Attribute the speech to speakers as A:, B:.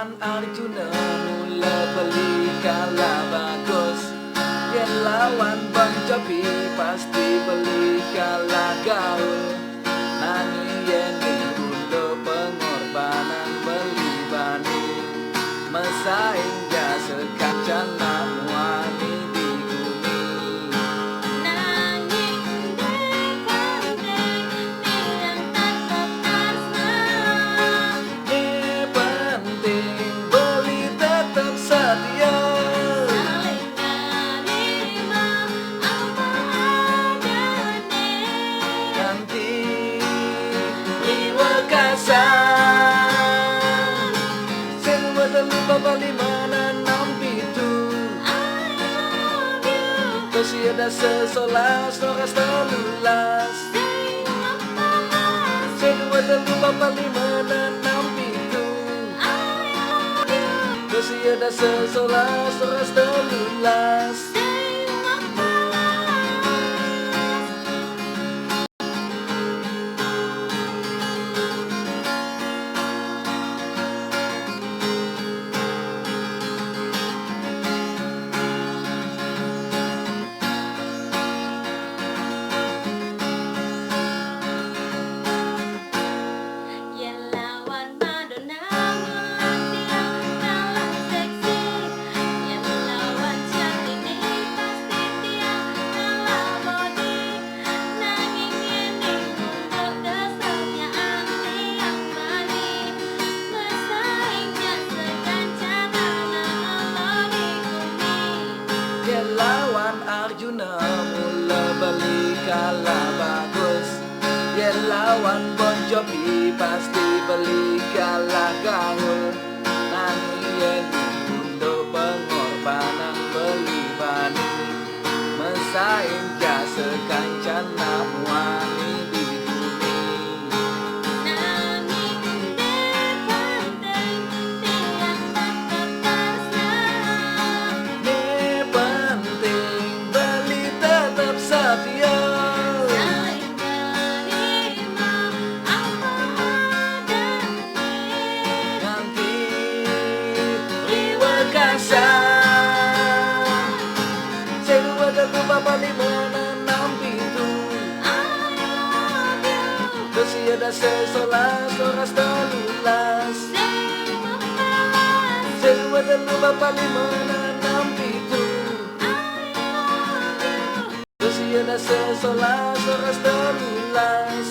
A: Lawan Arjuna mula beli kalah bagus. Yen lawan Bang Jopi pasti beli kalah gaul. Nanging yen untuk pengorbanan beli bani mesaing jasa kancana muani di bumi.
B: Nanging dek pandai tiang tetap asna.
A: Yang penting beli tetap setia.
B: Saling nerima apa adanya.
A: Nanti liwa kasar sen lupa bali menanam pitu.
B: I love you.
A: Terus ada sesolas noras telulas
B: Say membahas.
A: sen lupa bali menanam pitu.
B: I love you.
A: Terus ada sesolas noras telulas
B: Say membahas. Yen lawan Madonna mulan tiang kalah seksi. Yen lawan Syahrini pasti tiang kalah body. Nanging yen untuk kesetiaan tiang bani bersaingnya sekancana Allah di bumi.
A: Yen lawan Arjuna mula beli kalah bagus. Yen lawan Bon Jovi pasti beli kalah gaul. Nanging yen untuk pengorbanan beli bani mesaing jasa kancana muani di bumi.
B: Nanging dek pandai tiang tetap asna.
A: Yang penting beli tetap setia.
B: Saling nerima apa adanya.
A: Nanti liwa kasar sen lupa bali menanam pitu.
B: I love you.
A: Terus ada sesolas noras telulas
B: Say membahas.
A: sen lupa bali menanam pitu.
B: I love you.
A: Terus ada sesolas noras telulas